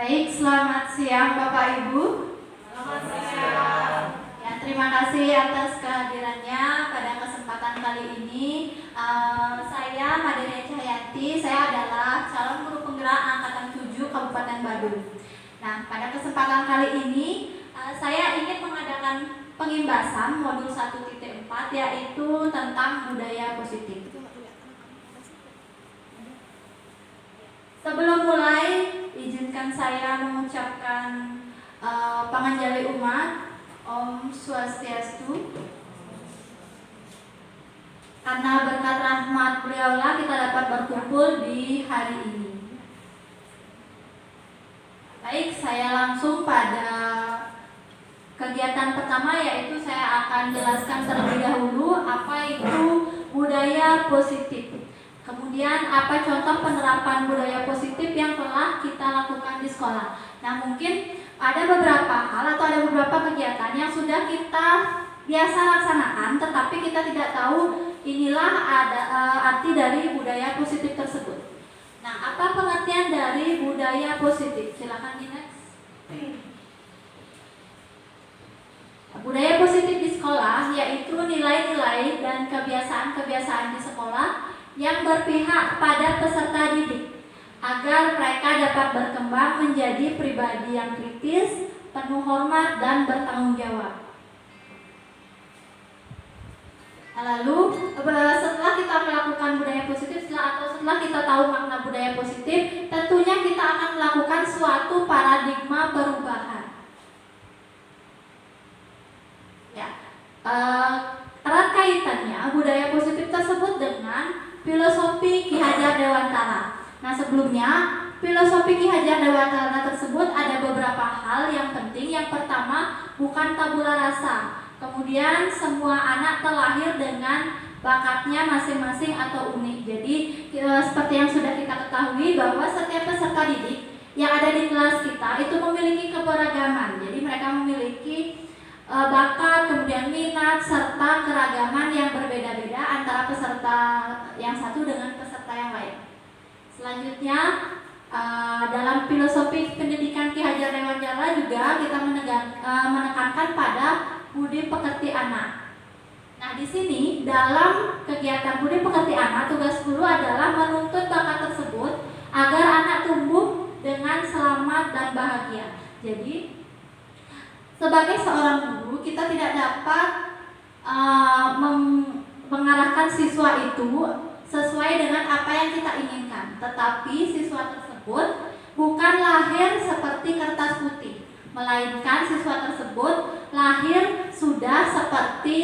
Baik, selamat siang Bapak Ibu. Selamat siang. Ya, terima kasih atas kehadirannya pada kesempatan kali ini. Saya Madenia Cahyati, saya adalah calon guru penggerak angkatan 7 Kabupaten Badung. Nah, pada kesempatan kali ini saya ingin mengadakan pengimbasan modul 1.4 yaitu tentang budaya positif. Sebelum mulai, izinkan saya mengucapkan panganjali umat, Om Swastiastu. Karena berkat rahmat beliaulah kita dapat berkumpul di hari ini. Baik, saya langsung pada kegiatan pertama, yaitu saya akan jelaskan terlebih dahulu apa itu budaya positif. Kemudian apa contoh penerapan budaya positif yang telah kita lakukan di sekolah. Nah, mungkin ada beberapa hal atau ada beberapa kegiatan yang sudah kita biasa laksanakan, tetapi kita tidak tahu inilah ada arti dari budaya positif tersebut. Nah, apa pengertian dari budaya positif? Silakan di next. Budaya positif di sekolah yaitu nilai-nilai dan kebiasaan-kebiasaan di sekolah yang berpihak pada peserta didik agar mereka dapat berkembang menjadi pribadi yang kritis, penuh hormat dan bertanggung jawab. Lalu setelah kita melakukan budaya positif setelah kita tahu makna budaya positif, tentunya kita akan melakukan suatu paradigma perubahan. Ya, erat kaitannya budaya positif tersebut dengan filosofi Ki Hajar Dewantara. Nah, sebelumnya filosofi Ki Hajar Dewantara tersebut ada beberapa hal yang penting. Yang pertama, bukan tabula rasa. Kemudian semua anak terlahir dengan bakatnya masing-masing atau unik. Jadi seperti yang sudah kita ketahui bahwa setiap peserta didik yang ada di kelas kita itu memiliki keberagaman. Jadi mereka memiliki bakat, kemudian minat, serta keragaman yang berbeda-beda antara peserta yang satu dengan peserta yang lain. Selanjutnya, dalam filosofi pendidikan Ki Hajar Dewantara juga kita menekankan pada budi pekerti anak. Nah, di sini dalam kegiatan budi pekerti anak, tugas guru adalah menuntut bakat tersebut agar anak tumbuh dengan selamat dan bahagia. Jadi, sebagai seorang guru, kita tidak dapat mengarahkan siswa itu sesuai dengan apa yang kita inginkan. Tetapi siswa tersebut bukan lahir seperti kertas putih, melainkan siswa tersebut lahir sudah seperti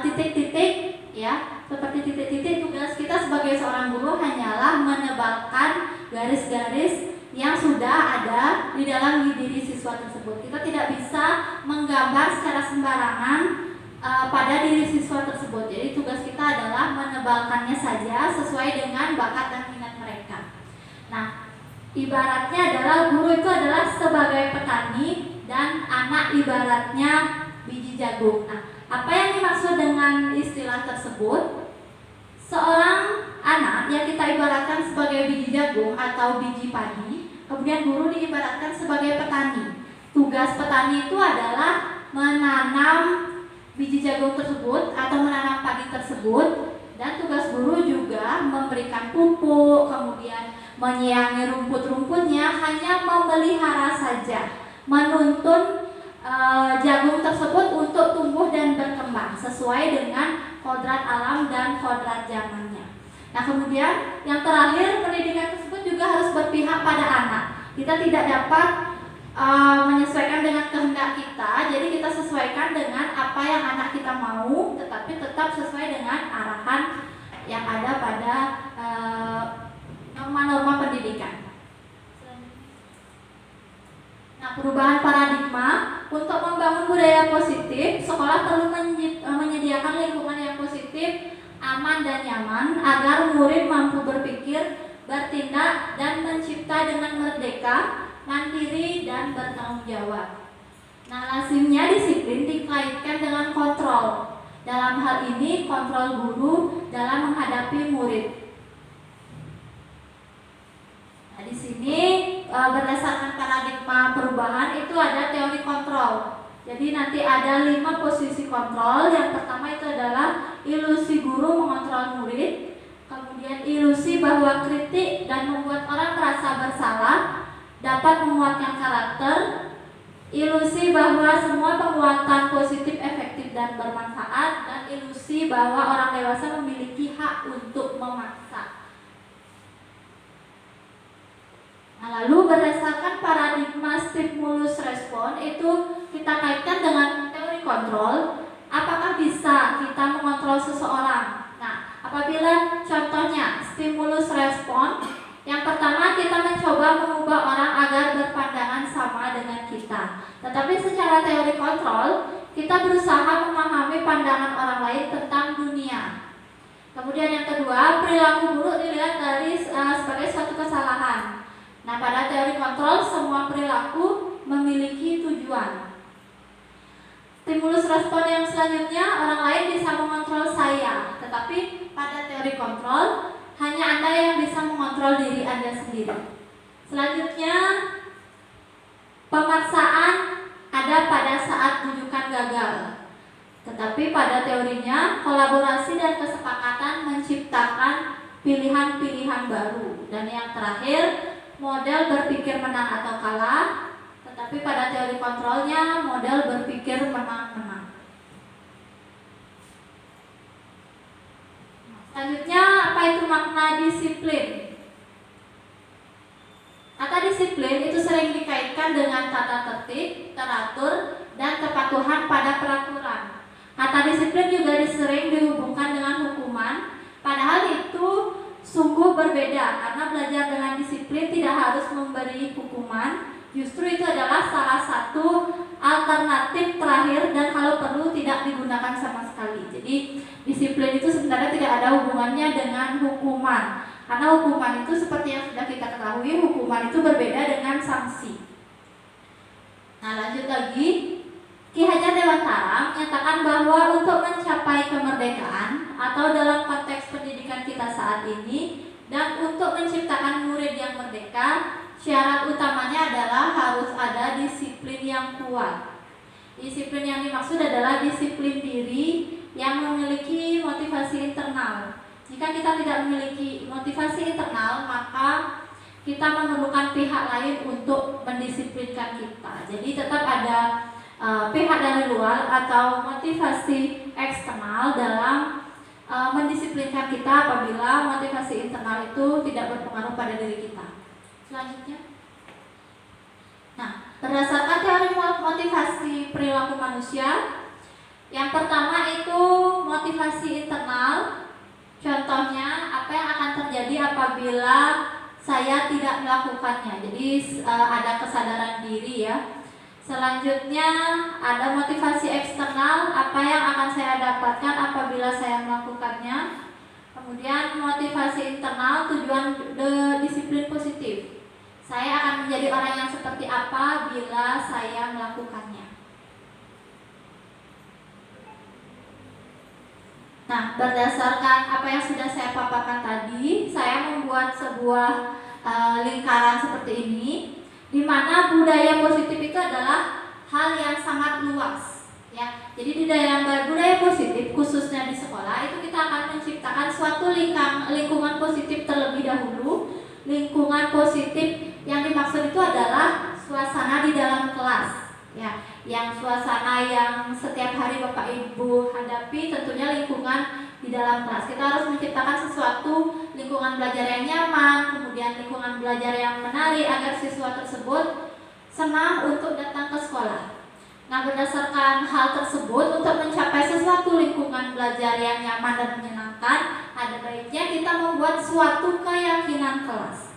titik-titik, ya, seperti titik-titik. Tugas kita sebagai seorang guru hanyalah menebalkan garis-garis yang sudah ada di dalam diri siswa tersebut. Kita tidak bisa menggambar secara sembarangan pada diri siswa tersebut. Jadi tugas kita adalah menebalkannya saja sesuai dengan bakat dan minat mereka. Nah, ibaratnya adalah guru itu adalah sebagai petani dan anak ibaratnya biji jagung. Nah, apa yang dimaksud dengan istilah tersebut? Seorang anak yang kita ibaratkan sebagai biji jagung atau biji padi, kemudian guru diibaratkan sebagai petani. Tugas petani itu adalah menanam biji jagung tersebut atau menanam padi tersebut, dan tugas guru juga memberikan pupuk, kemudian menyiangi rumput-rumputnya, hanya memelihara saja, menuntun jagung tersebut untuk tumbuh dan berkembang sesuai dengan kodrat alam dan kodrat zamannya. Nah, kemudian yang terakhir, pendidikan tersebut juga harus berpihak pada anak. Kita tidak dapat menyesuaikan dengan kehendak kita, jadi kita sesuaikan dengan apa yang anak kita mau, tetapi tetap sesuai dengan arahan yang ada pada norma-norma pendidikan. Nah, perubahan paradigma untuk membangun budaya positif, sekolah perlu menyediakan lingkungan yang positif, aman dan nyaman agar murid mampu berpikir, bertindak dan mencipta dengan merdeka, mandiri dan bertanggung jawab. Nah, lazimnya disiplin dikaitkan dengan kontrol. Dalam hal ini kontrol guru dalam menghadapi murid. Nah, di sini berdasarkan paradigma perubahan itu ada teori kontrol. Jadi nanti ada 5 posisi kontrol. Yang pertama itu adalah ilusi guru mengontrol murid, kemudian ilusi bahwa kritik dan membuat orang merasa bersalah dapat menguatkan karakter, ilusi bahwa semua penguatan positif efektif dan bermanfaat, dan ilusi bahwa orang dewasa memiliki hak untuk memaksa. Nah, lalu berdasarkan paradigma stimulus respon itu kita kaitkan dengan teori kontrol. Apakah bisa kita mengontrol seseorang? Nah, apabila contohnya stimulus respon, yang pertama kita mencoba mengubah orang agar berpandangan sama dengan kita. Tetapi secara teori kontrol, kita berusaha memahami pandangan orang lain tentang dunia. Kemudian yang kedua, perilaku buruk dilihat dari sebagai suatu kesalahan. Nah, pada teori kontrol semua perilaku memiliki tujuan. Stimulus respon yang selanjutnya, orang lain bisa mengontrol saya, tetapi pada teori kontrol hanya Anda yang bisa mengontrol diri Anda sendiri. Selanjutnya, pemaksaan ada pada saat rujukan gagal. Tetapi pada teorinya, kolaborasi dan kesepakatan menciptakan pilihan-pilihan baru. Dan yang terakhir, model berpikir menang atau kalah. Tetapi pada teori kontrolnya, model berpikir menang-menang. Selanjutnya, apa itu makna disiplin? Kata disiplin itu sering dikaitkan dengan tata tertib, teratur, dan kepatuhan pada peraturan. Kata disiplin juga sering dihubungkan dengan hukuman, padahal itu sungguh berbeda karena belajar dengan disiplin tidak harus memberi hukuman. Justru itu adalah salah satu alternatif terakhir dan kalau perlu tidak digunakan sama sekali. Jadi disiplin itu sebenarnya tidak ada hubungannya dengan hukuman. Karena hukuman itu seperti yang sudah kita ketahui, hukuman itu berbeda dengan sanksi. Nah, lanjut lagi. Ki Hajar Dewantara menyatakan bahwa untuk mencapai kemerdekaan atau dalam konteks pendidikan kita saat ini dan untuk menciptakan murid yang merdeka, syarat utamanya adalah harus ada disiplin yang kuat. Disiplin yang dimaksud adalah disiplin diri yang memiliki motivasi internal. Jika kita tidak memiliki motivasi internal, maka kita memerlukan pihak lain untuk mendisiplinkan kita. Jadi tetap ada pihak dari luar atau motivasi eksternal dalam mendisiplinkan kita apabila motivasi internal itu tidak berpengaruh pada diri kita. Selanjutnya, nah, berdasarkan teori motivasi perilaku manusia, yang pertama itu motivasi internal. Contohnya, apa yang akan terjadi apabila saya tidak melakukannya. Jadi ada kesadaran diri ya. Selanjutnya ada motivasi eksternal, apa yang akan saya dapatkan apabila saya melakukannya. Kemudian motivasi internal, tujuan disiplin positif. Saya akan menjadi orang yang seperti apa bila saya melakukannya. Nah, berdasarkan apa yang sudah saya paparkan tadi, saya membuat sebuah lingkaran seperti ini, di mana budaya positif itu adalah hal yang sangat luas, ya. Jadi di dalam budaya positif, khususnya di sekolah, itu kita akan menciptakan suatu lingkungan positif terlebih dahulu. Lingkungan positif yang dimaksud itu adalah suasana di dalam kelas, ya. Yang suasana yang setiap hari Bapak Ibu hadapi tentunya lingkungan di dalam kelas. Kita harus menciptakan sesuatu lingkungan belajar yang nyaman, kemudian lingkungan belajar yang menarik agar siswa tersebut senang untuk datang ke sekolah. Nah, berdasarkan hal tersebut, untuk mencapai sesuatu lingkungan belajar yang nyaman dan menyenangkan, ada baiknya kita membuat suatu keyakinan kelas.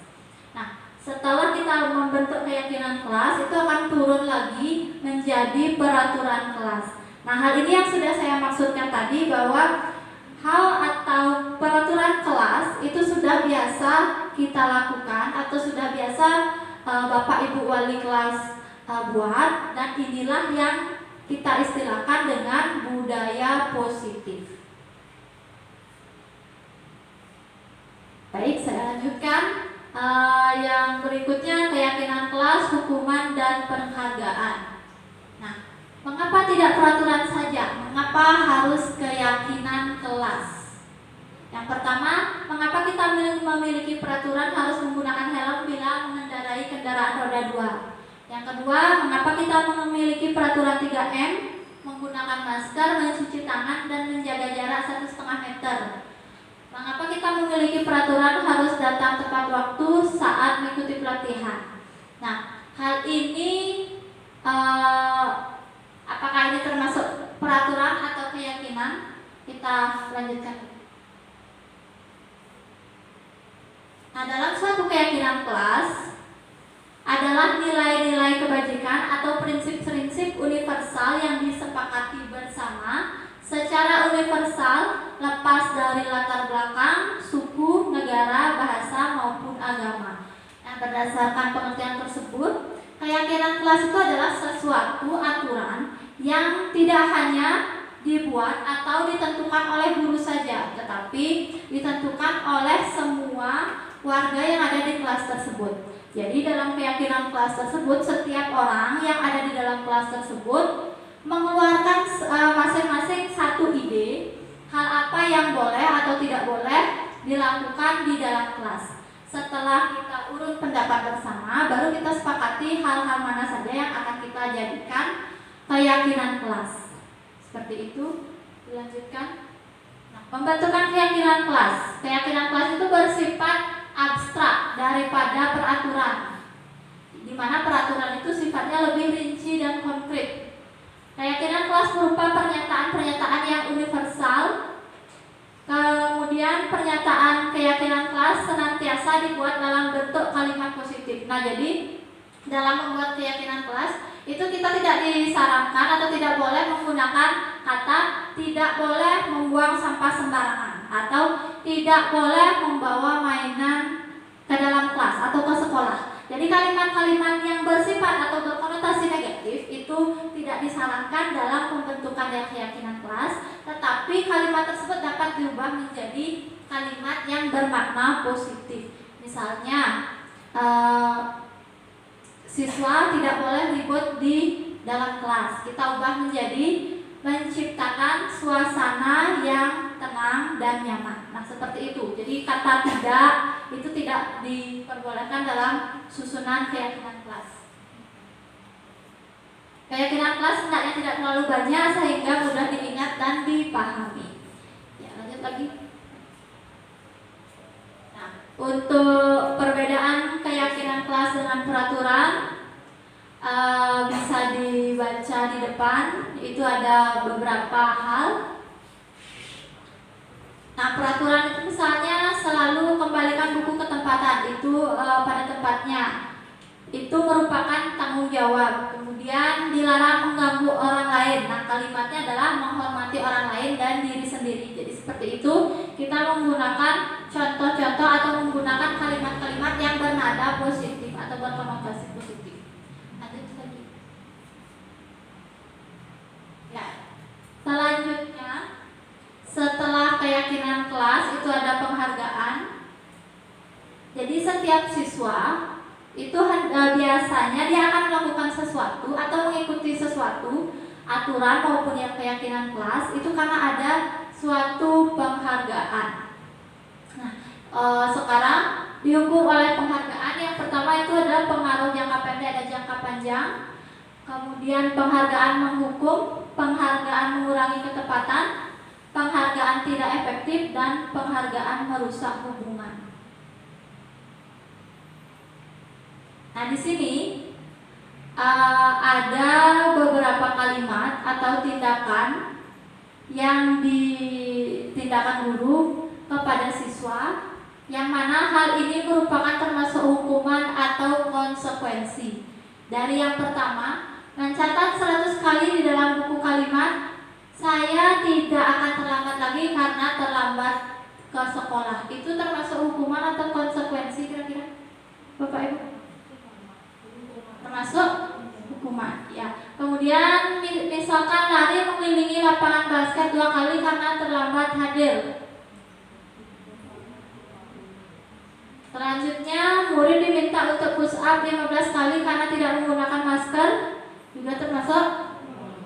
Setelah kita membentuk keyakinan kelas, itu akan turun lagi menjadi peraturan kelas. Nah, hal ini yang sudah saya maksudkan tadi, bahwa hal atau peraturan kelas itu sudah biasa kita lakukan atau sudah biasa Bapak Ibu wali kelas buat, dan inilah yang kita istilahkan dengan budaya positif. Baik, saya lanjutkan. Yang berikutnya keyakinan kelas, hukuman dan penghargaan. Nah, mengapa tidak peraturan saja? Mengapa harus keyakinan kelas? Yang pertama, mengapa kita memiliki peraturan harus menggunakan helm bila mengendarai kendaraan roda 2? Yang kedua, mengapa kita memiliki peraturan 3M, menggunakan masker, mencuci tangan, dan menjaga jarak 1,5 meter? Mengapa kita memiliki peraturan harus datang tepat waktu saat mengikuti pelatihan? Nah, hal ini apakah ini termasuk peraturan atau keyakinan? Kita lanjutkan. Nah, dalam suatu keyakinan kelas adalah nilai-nilai kebajikan atau prinsip-prinsip universal yang disepakati bersama secara universal lepas dari latar belakang, suku, negara, bahasa maupun agama. Nah, berdasarkan pengertian tersebut, keyakinan kelas itu adalah sesuatu aturan yang tidak hanya dibuat atau ditentukan oleh guru saja, tetapi ditentukan oleh semua warga yang ada di kelas tersebut. Jadi dalam keyakinan kelas tersebut, setiap orang yang ada di dalam kelas tersebut mengeluarkan masing-masing satu ide hal apa yang boleh atau tidak boleh dilakukan di dalam kelas. Setelah kita urut pendapat bersama, baru kita sepakati hal-hal mana saja yang akan kita jadikan keyakinan kelas. Seperti itu. Dilanjutkan. Nah, pembentukan keyakinan kelas. Keyakinan kelas itu bersifat abstrak daripada peraturan, di mana peraturan itu sifatnya lebih rinci dan konkret. Keyakinan kelas berupa pernyataan-pernyataan yang universal. Kemudian pernyataan keyakinan kelas senantiasa dibuat dalam bentuk kalimat positif. Nah, jadi dalam membuat keyakinan kelas itu kita tidak disarankan atau tidak boleh menggunakan kata tidak boleh membuang sampah sembarangan atau tidak boleh membawa mainan ke dalam kelas atau ke sekolah. Jadi kalimat-kalimat yang bersifat atau berkonotasi negatif itu tidak disarankan dalam pembentukan keyakinan kelas, tetapi kalimat tersebut dapat diubah menjadi kalimat yang bermakna positif. Misalnya, siswa tidak boleh ribut di dalam kelas. Kita ubah menjadi menciptakan suasana yang tenang dan nyaman. Nah, seperti itu. Jadi kata tidak itu tidak diperbolehkan dalam susunan keyakinan kelas. Keyakinan kelas hendaknya tidak terlalu banyak sehingga mudah diingat dan dipahami. Ya, lanjut lagi. Nah, untuk perbedaan keyakinan kelas dengan peraturan bisa dibaca di depan. Itu ada beberapa hal. Nah, peraturan itu misalnya selalu kembalikan buku ke tempatan, itu pada tempatnya. Itu merupakan tanggung jawab. Kemudian dilarang mengganggu orang lain. Nah, kalimatnya adalah menghormati orang lain dan diri sendiri. Jadi seperti itu kita menggunakan contoh-contoh atau menggunakan kalimat-kalimat yang bernada positif atau berkonotasi positif. Lanjut lagi. Ya. Selanjutnya, setelah keyakinan kelas itu ada penghargaan. Jadi setiap siswa itu biasanya dia akan melakukan sesuatu atau mengikuti sesuatu aturan maupun yang keyakinan kelas itu karena ada suatu penghargaan. Nah, sekarang dihukum oleh penghargaan. Yang pertama itu adalah pengaruh jangka pendek dan jangka panjang. Kemudian penghargaan menghukum, penghargaan mengurangi ketepatan, penghargaan tidak efektif, dan penghargaan merusak hubungan. Nah, di sini ada beberapa kalimat atau tindakan yang ditindakan guru kepada siswa, yang mana hal ini merupakan termasuk hukuman atau konsekuensi. Dari yang pertama, mencatat 100 kali di dalam buku kalimat, saya tidak akan terlambat lagi karena terlambat ke sekolah. Itu termasuk hukuman atau konsekuensi kira-kira, Bapak Ibu? Termasuk hukuman, ya. Kemudian misalkan lari mengelilingi lapangan basket 2 kali karena terlambat hadir. Selanjutnya, murid diminta tidak untuk push up 15 kali karena tidak menggunakan masker juga termasuk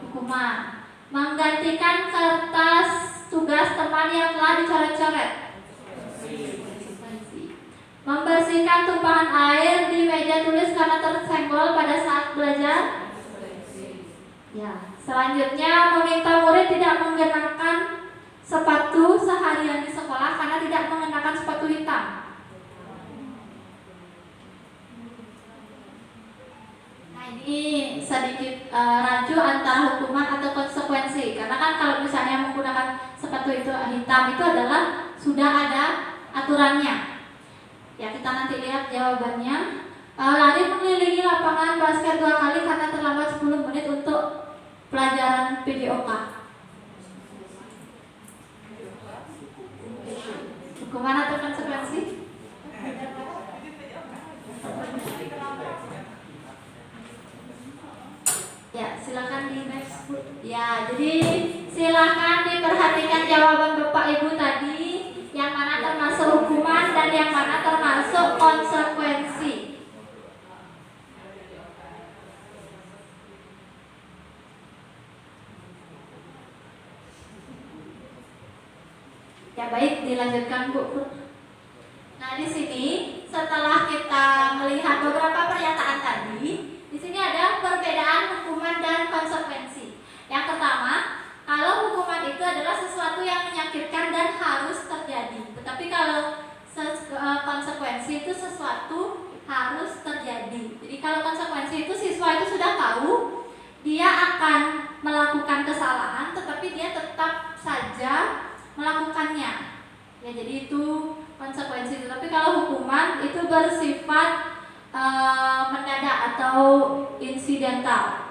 hukuman. Menggantikan kertas tugas teman yang telah dicoret-coret. Membersihkan tumpahan air di meja tulis karena tersenggol pada saat belajar. Ya, selanjutnya meminta murid tidak mengenakan sepatu seharian di sekolah karena tidak mengenakan sepatu hitam. Nah, ini sedikit rancu antara hukuman atau konsekuensi. Karena kan kalau misalnya menggunakan sepatu itu hitam itu adalah sudah ada aturannya. Ya, kita nanti lihat jawabannya. Lari mengelilingi lapangan basket 2 kali karena terlambat 10 menit untuk pelajaran PJOK. Hukuman atau konsekuensi? Ya, silakan di next. Ya, jadi silakan diperhatikan jawaban Bapak Ibu tadi, yang mana termasuk hukuman dan yang mana termasuk konsekuensi. Ya baik, dilanjutkan Bu. Nah, di sini setelah kita melihat beberapa pernyataan tadi, di sini ada perbedaan hukuman dan konsekuensi. Yang pertama, kalau hukuman itu adalah sesuatu yang menyakitkan dan harus terjadi. Tetapi kalau konsekuensi itu sesuatu harus terjadi. Jadi kalau konsekuensi itu siswa itu sudah tahu dia akan melakukan kesalahan, tetapi dia tetap saja melakukannya. Ya, jadi itu konsekuensi. Tetapi kalau hukuman itu bersifat mendadak atau insidental.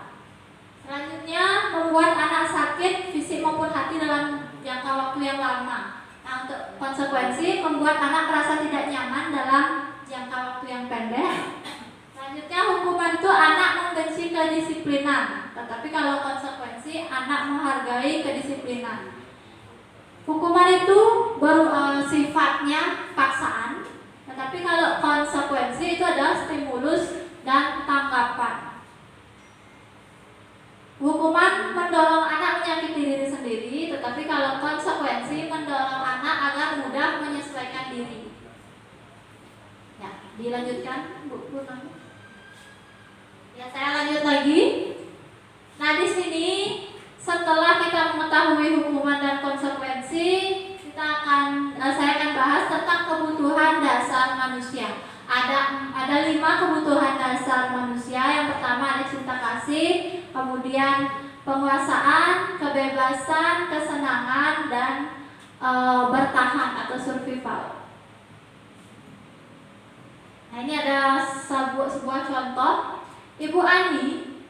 Selanjutnya, membuat anak sakit fisik maupun hati dalam jangka waktu yang lama. Nah, untuk konsekuensi, membuat anak merasa tidak nyaman dalam jangka waktu yang pendek. Selanjutnya, hukuman itu anak membenci kedisiplinan. Tetapi kalau konsekuensi, anak menghargai kedisiplinan. Hukuman itu sifatnya paksaan, tetapi kalau konsekuensi itu adalah stimulus dan tanggapan. Hukuman mendorong anak menyakiti diri sendiri, tetapi kalau konsekuensi mendorong anak agar mudah menyesuaikan diri. Ya, dilanjutkan Bu Purnama. Ya, saya lanjut lagi. Nah, di sini setelah kita mengetahui hukuman dan konsekuensi, saya akan bahas tentang kebutuhan dasar manusia. Ada 5 kebutuhan dasar manusia. Yang pertama ada cinta kasih, kemudian penguasaan, kebebasan, kesenangan, dan bertahan atau survival. Nah, ini ada sebuah contoh. Ibu Ani,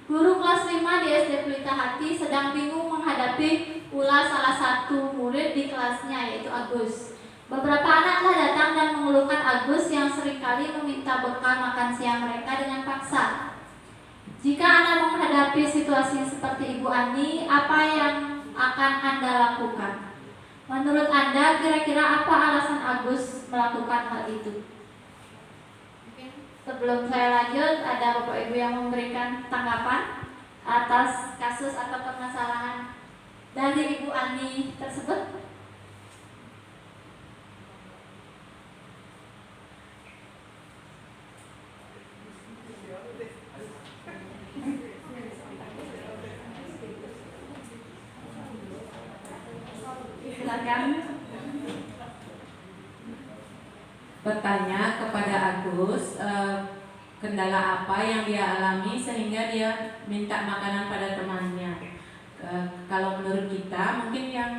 guru kelas 5 di SD Pelita Hati, sedang bingung menghadapi ulah salah satu murid di kelasnya, yaitu Agus. Beberapa anak telah datang dan mengeluhkan Agus yang seringkali meminta bekal makan siang mereka dengan paksa. Jika Anda menghadapi situasi seperti Ibu Ani, apa yang akan Anda lakukan? Menurut Anda, kira-kira apa alasan Agus melakukan hal itu? Sebelum saya lanjut, ada Bapak Ibu yang memberikan tanggapan atas kasus atau permasalahan dari Ibu Ani tersebut? Silakan. Bertanya kepada Agus kendala apa yang dia alami sehingga dia minta makanan pada temannya. Kalau menurut kita mungkin yang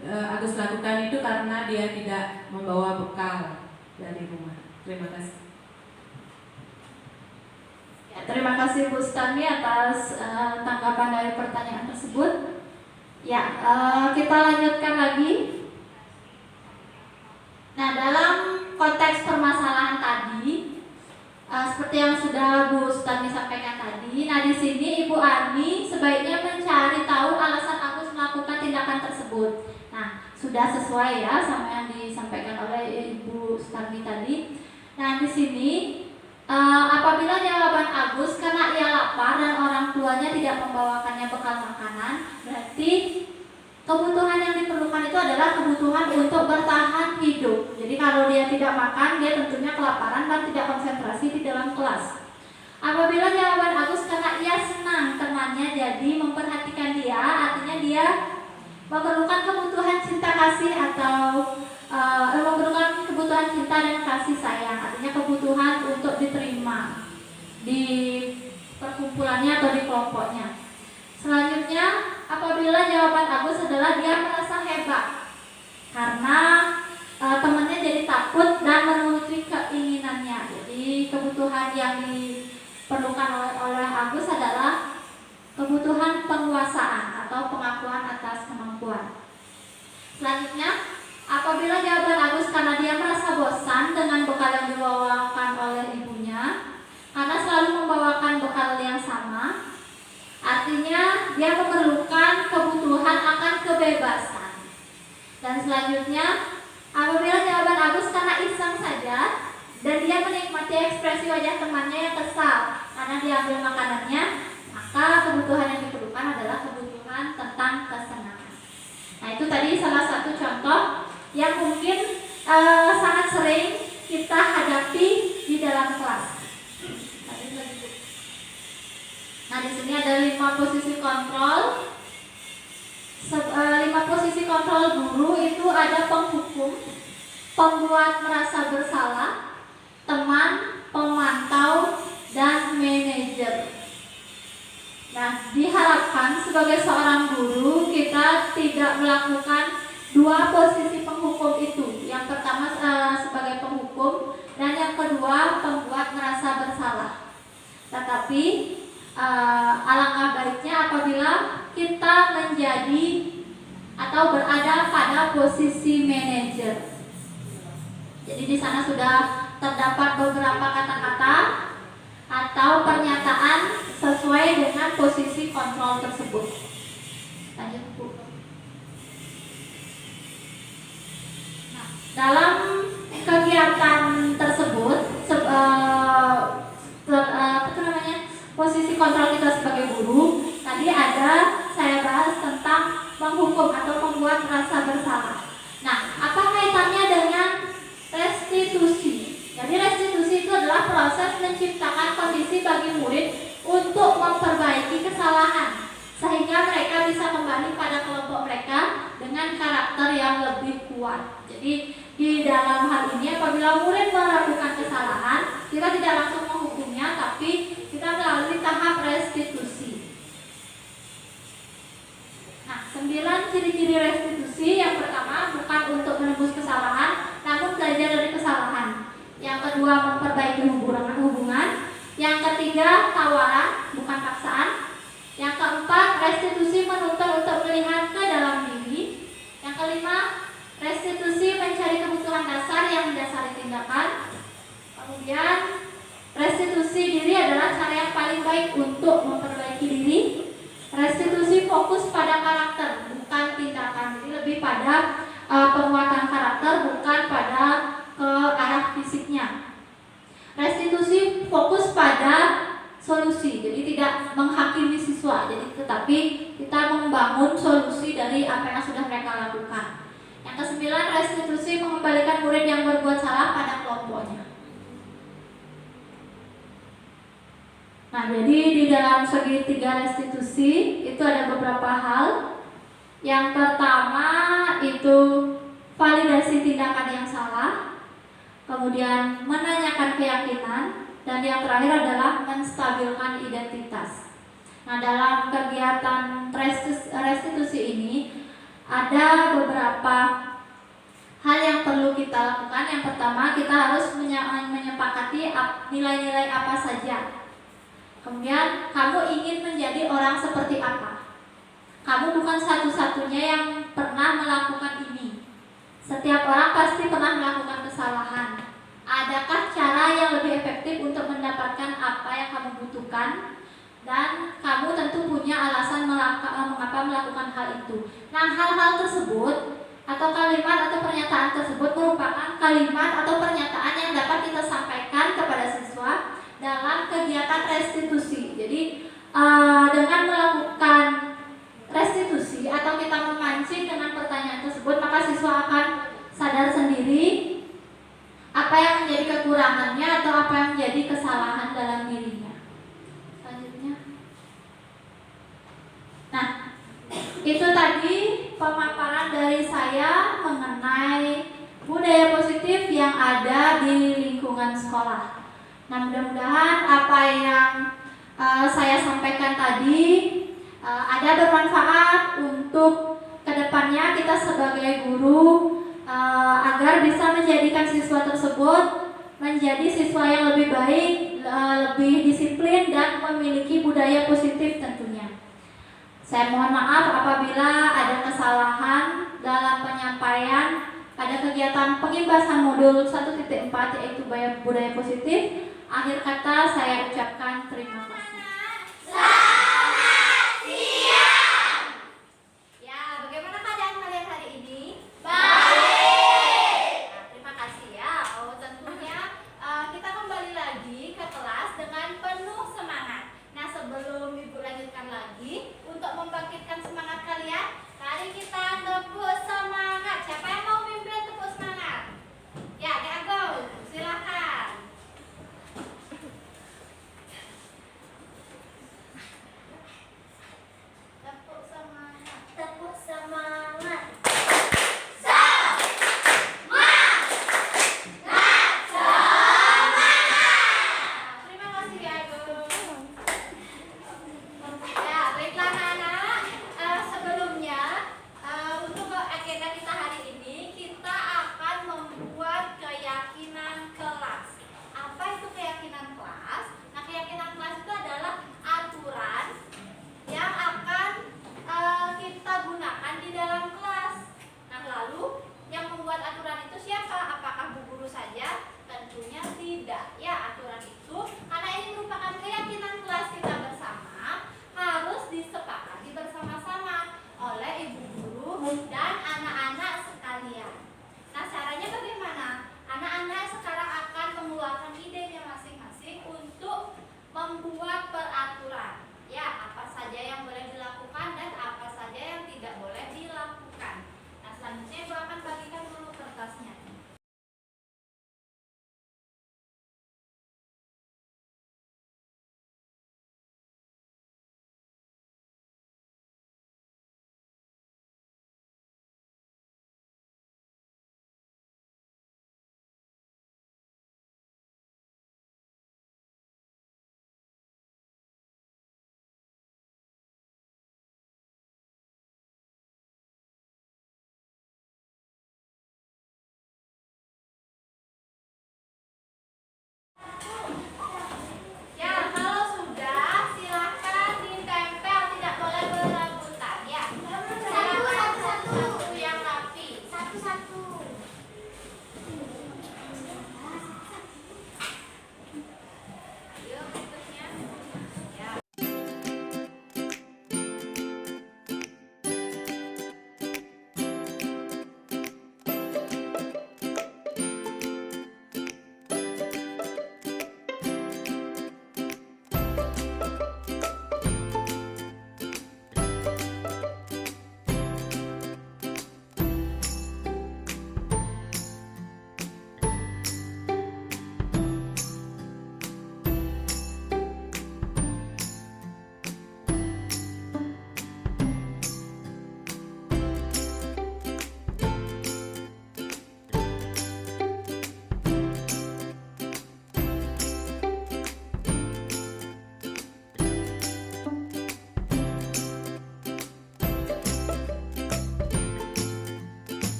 Agus lakukan itu karena dia tidak membawa bekal dari rumah. Terima kasih. Ya, terima kasih Bu Stani atas tanggapan dari pertanyaan tersebut. Ya, kita lanjutkan lagi. Nah, dalam konteks permasalahan tadi, seperti yang sudah Bu Stani sampaikan tadi, nah di sini Ibu Ani sebaiknya mencari tahu alasan Agus melakukan tindakan tersebut. Nah, sudah sesuai ya sama yang disampaikan oleh Ibu Stani tadi. Nah, di sini Apabila jawaban Agus karena ia lapar dan orang tuanya tidak membawakannya bekal makanan, berarti kebutuhan yang diperlukan itu adalah kebutuhan untuk bertahan hidup. Jadi kalau dia tidak makan, dia tentunya kelaparan dan tidak konsentrasi di dalam kelas. Apabila jawaban Agus karena ia senang temannya jadi memperhatikan dia, artinya dia memerlukan kebutuhan cinta kasih atau memerlukan kebutuhan cinta dan kasih sayang, artinya kebutuhan untuk diterima di perkumpulannya atau di kelompoknya. Selanjutnya, apabila jawaban Agus adalah dia merasa hebat karena temannya jadi takut dan menuruti keinginannya. Jadi kebutuhan yang diperlukan oleh Agus adalah kebutuhan penguasaan atau pengakuan atas kemampuan. Selanjutnya, apabila jawaban Agus karena dia merasa bosan dengan bekal yang dibawakan oleh ibunya, karena selalu membawakan bekal yang sama, artinya dia memerlukan kebutuhan akan kebebasan. Dan selanjutnya, apabila jawaban Agus karena iseng saja dan dia menikmati ekspresi wajah temannya yang kesal karena diambil makanannya, maka kebutuhan yang diperlukan adalah kebutuhan tentang kesenangan. Nah, itu tadi salah satu contoh yang mungkin sangat sering kita hadapi di dalam kelas. Nah, di sini ada 5 posisi kontrol. 5 posisi kontrol guru itu ada penghukum, pembuat merasa bersalah, teman, pemantau, dan manajer. Nah, diharapkan sebagai seorang guru kita tidak melakukan 2 posisi penghukum itu. Yang pertama sebagai penghukum dan yang kedua pembuat merasa bersalah. Tetapi alangkah baiknya apabila kita menjadi atau berada pada posisi manajer. Jadi di sana sudah terdapat beberapa kata-kata atau pernyataan sesuai dengan posisi kontrol tersebut. Lanjut, Bu. Nah, dalam kegiatan tersebut posisi kontrol kita sebagai guru, tadi ada saya bahas tentang menghukum atau membuat merasa bersalah. Nah, apa kaitannya dengan restitusi? Jadi restitusi itu adalah proses menciptakan kondisi bagi murid untuk memperbaiki kesalahan sehingga mereka bisa kembali pada kelompok mereka dengan karakter yang lebih kuat. Jadi di dalam hal ini apabila murid melakukan kesalahan, kita tidak langsung menghukumnya, tapi kita melalui tahap restitusi. Nah, 9 ciri-ciri restitusi. Yang pertama, bukan untuk menebus kesalahan, namun belajar dari kesalahan. Yang kedua, memperbaiki hubungan. Yang ketiga, tawaran, bukan paksaan. Yang keempat, restitusi menuntut untuk melihat ke dalam diri. Yang kelima, restitusi mencari kebutuhan dasar yang mendasari tindakan. Kemudian restitusi diri adalah cara yang paling baik untuk memperbaiki diri. Restitusi fokus pada karakter, bukan tindakan. Jadi lebih pada penguatan karakter, bukan pada ke arah fisiknya. Restitusi fokus pada solusi, jadi tidak menghakimi siswa, tetapi kita membangun solusi dari apa yang sudah mereka lakukan. Yang ke-9, restitusi mengembalikan murid yang berbuat salah pada kelompoknya. Nah, jadi di dalam segitiga restitusi itu ada beberapa hal. Yang pertama itu validasi tindakan yang salah, kemudian menanyakan keyakinan, dan yang terakhir adalah menstabilkan identitas. Nah, dalam kegiatan restitusi ini ada beberapa hal yang perlu kita lakukan. Yang pertama, kita harus menyepakati nilai-nilai apa saja. Kemudian, kamu ingin menjadi orang seperti apa? Kamu bukan satu-satunya yang pernah melakukan ini. Setiap orang pasti pernah melakukan kesalahan. Adakah cara yang lebih efektif untuk mendapatkan apa yang kamu butuhkan? Dan kamu tentu punya alasan mengapa melakukan hal itu. Nah, hal-hal tersebut atau kalimat atau pernyataan tersebut merupakan kalimat atau pernyataan yang dapat kita sampaikan kepada siswa dalam kegiatan restitusi. Jadi dengan melakukan restitusi atau kita memancing dengan pertanyaan tersebut, maka siswa akan sadar sendiri apa yang menjadi kekurangannya atau apa yang menjadi kesalahan dalam dirinya. Selanjutnya, nah itu tadi pemaparan dari saya mengenai budaya positif yang ada di lingkungan sekolah. Nah, mudah-mudahan apa yang saya sampaikan tadi ada bermanfaat untuk kedepannya kita sebagai guru agar bisa menjadikan siswa tersebut menjadi siswa yang lebih baik, lebih disiplin dan memiliki budaya positif tentunya. Saya mohon maaf apabila ada kesalahan dalam penyampaian pada kegiatan pengibasan modul 1.4 yaitu budaya positif. Akhir kata saya ucapkan terima kasih.